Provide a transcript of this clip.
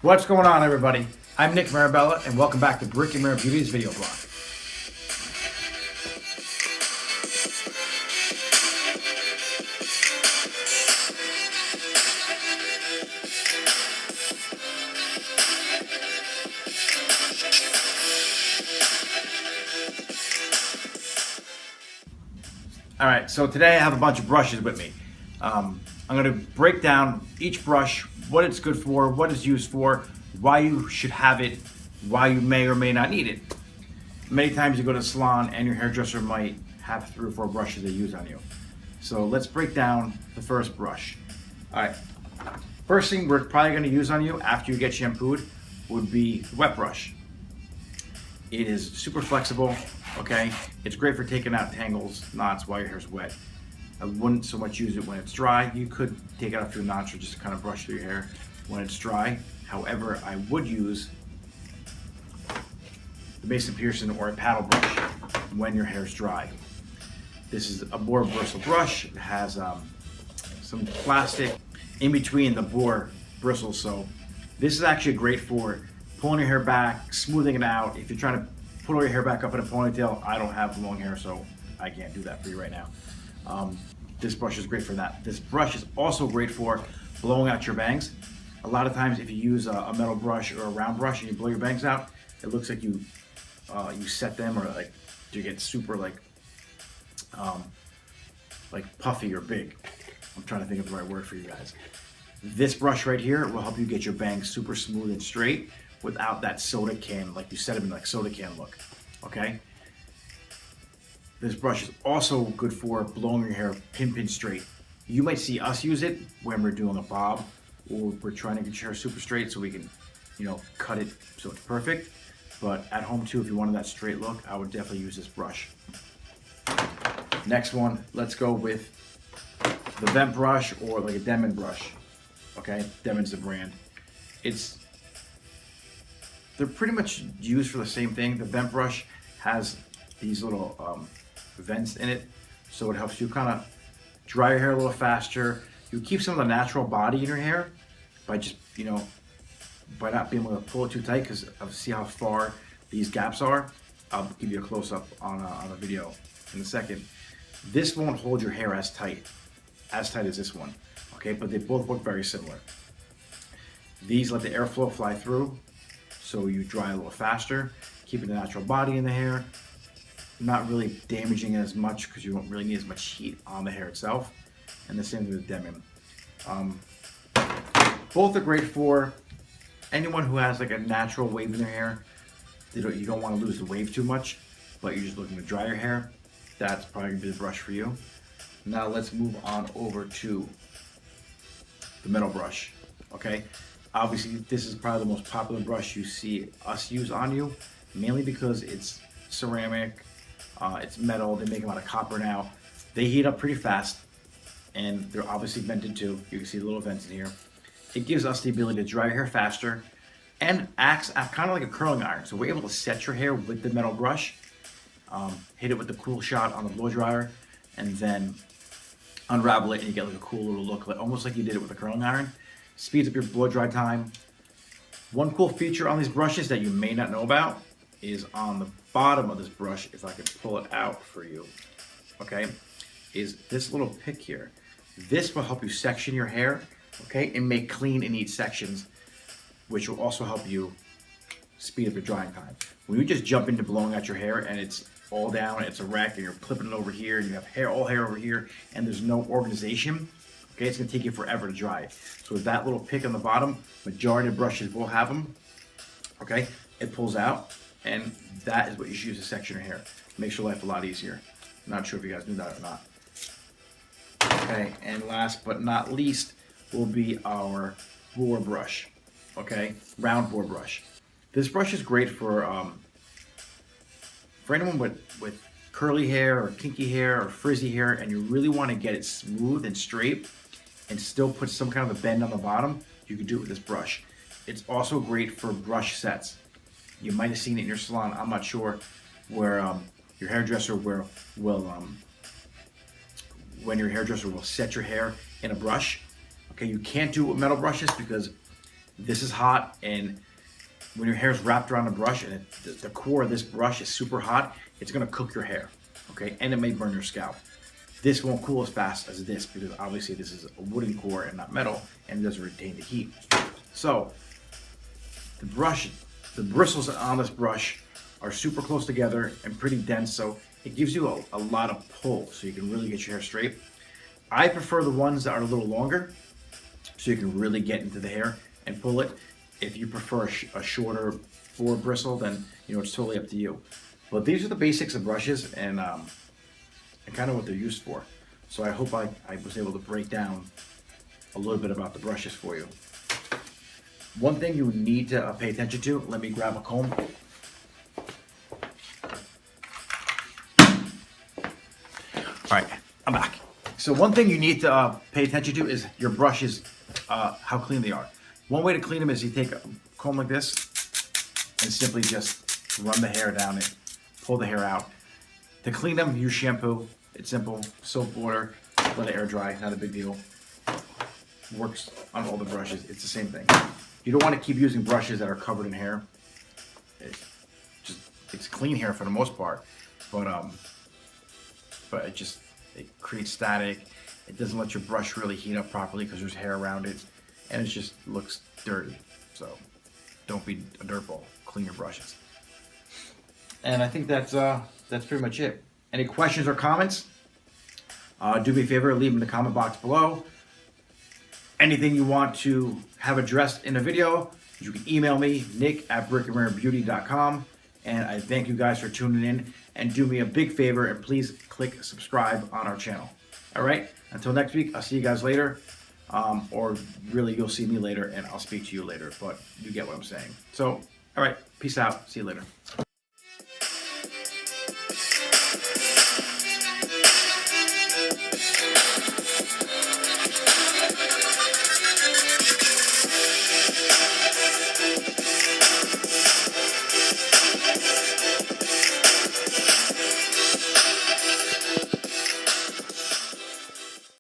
What's going on, everybody? I'm Nick Marabella, and welcome back to Brick and Mirror Beauty's video blog. All right, so today I have a bunch of brushes with me. I'm going to break down each brush, what it's good for, what it's used for, why you should have it, why you may or may not need it. Many times you go to the salon and your hairdresser might have 3 or 4 brushes they use on you. So let's break down the first brush. All right, first thing we're probably going to use on you after you get shampooed would be the wet brush. It is super flexible, okay? It's great for taking out tangles, knots while your hair's wet. I wouldn't so much use it when it's dry. You could take out a few knots or just kind of brush through your hair when it's dry. However, I would use the Mason Pearson or a paddle brush when your hair's dry. This is a boar bristle brush. It has some plastic in between the boar bristles, so this is actually great for pulling your hair back, smoothing it out. If you're trying to pull your hair back up in a ponytail, I don't have long hair, so I can't do that for you right now. This brush is great for that. This brush is also great for blowing out your bangs. A lot of times if you use a metal brush or a round brush and you blow your bangs out, it looks like you set them, or like you get super like puffy or big. I'm trying to think of the right word for you guys. This brush right here will help you get your bangs super smooth and straight without that soda can, like you set them in like soda can look, okay? This brush is also good for blowing your hair pin straight. You might see us use it when we're doing a bob, or we're trying to get your hair super straight so we can, cut it so it's perfect. But at home too, if you wanted that straight look, I would definitely use this brush. Next one, let's go with the vent brush, or like a Denman brush. Okay, Denman's the brand. They're pretty much used for the same thing. The vent brush has these little vents in it, so it helps you kind of dry your hair a little faster. You keep some of the natural body in your hair by just, by not being able to pull it too tight, because see how far these gaps are. I'll give you a close-up on a video in a second. This won't hold your hair as tight as this one, okay? But they both look very similar. These let the airflow fly through, so you dry a little faster, keeping the natural body in the hair, not really damaging it as much because you don't really need as much heat on the hair itself. And the same with Denman. Both are great for anyone who has like a natural wave in their hair. You don't want to lose the wave too much, but you're just looking to dry your hair. That's probably gonna be the brush for you. Now let's move on over to the metal brush, okay? Obviously, this is probably the most popular brush you see us use on you, mainly because it's ceramic, it's metal. They make them out of copper now. They heat up pretty fast, and they're obviously vented too. You can see the little vents in here. It gives us the ability to dry your hair faster and acts kind of like a curling iron. So we're able to set your hair with the metal brush, hit it with the cool shot on the blow dryer, and then unravel it, and you get like a cool little look, almost like you did it with a curling iron. Speeds up your blow dry time. One cool feature on these brushes that you may not know about is on the bottom of this brush, if I could pull it out for you, okay, is this little pick here. This will help you section your hair, okay, and make clean and neat sections, which will also help you speed up your drying time. When you just jump into blowing out your hair and it's all down, it's a wreck, and you're clipping it over here, and you have all hair over here, and there's no organization, okay, it's gonna take you forever to dry. So with that little pick on the bottom, majority of brushes will have them, okay? It pulls out, and that is what you should use to section your hair. Makes your life a lot easier. I'm not sure if you guys knew that or not. Okay, and last but not least will be our boar brush, okay? Round boar brush. This brush is great for anyone with curly hair or kinky hair or frizzy hair, and you really want to get it smooth and straight and still put some kind of a bend on the bottom. You can do it with this brush. It's also great for brush sets. You might have seen it in your salon, I'm not sure, where your hairdresser will set your hair in a brush. Okay, you can't do it with metal brushes because This is hot, and when your hair is wrapped around the brush and the core of this brush is super hot, it's gonna cook your hair, okay? And it may burn your scalp. This won't cool as fast as this because obviously this is a wooden core and not metal, and it doesn't retain the heat. So the bristles on this brush are super close together and pretty dense, so it gives you a lot of pull, so you can really get your hair straight. I prefer the ones that are a little longer, so you can really get into the hair and pull it. If you prefer a shorter forward bristle, then it's totally up to you. But these are the basics of brushes and kind of what they're used for. So I hope I was able to break down a little bit about the brushes for you. One thing you need to pay attention to, let me grab a comb. All right, I'm back. So one thing you need to pay attention to is your brushes, how clean they are. One way to clean them is you take a comb like this and simply just run the hair down it, pull the hair out. To clean them, use shampoo. It's simple, soap, water, let it air dry, not a big deal. Works on all the brushes, it's the same thing. You don't want to keep using brushes that are covered in hair. It's clean hair for the most part, but it creates static. It doesn't let your brush really heat up properly because there's hair around it, and it just looks dirty. So don't be a dirtball. Clean your brushes. And I think that's pretty much it. Any questions or comments? Do me a favor, leave them in the comment box below. Anything you want to have addressed in a video, you can email me, nick@brickandmirrorbeauty.com. And I thank you guys for tuning in. And do me a big favor and please click subscribe on our channel. All right, until next week, I'll see you guys later. Or really, you'll see me later and I'll speak to you later, but you get what I'm saying. So, all right, peace out. See you later.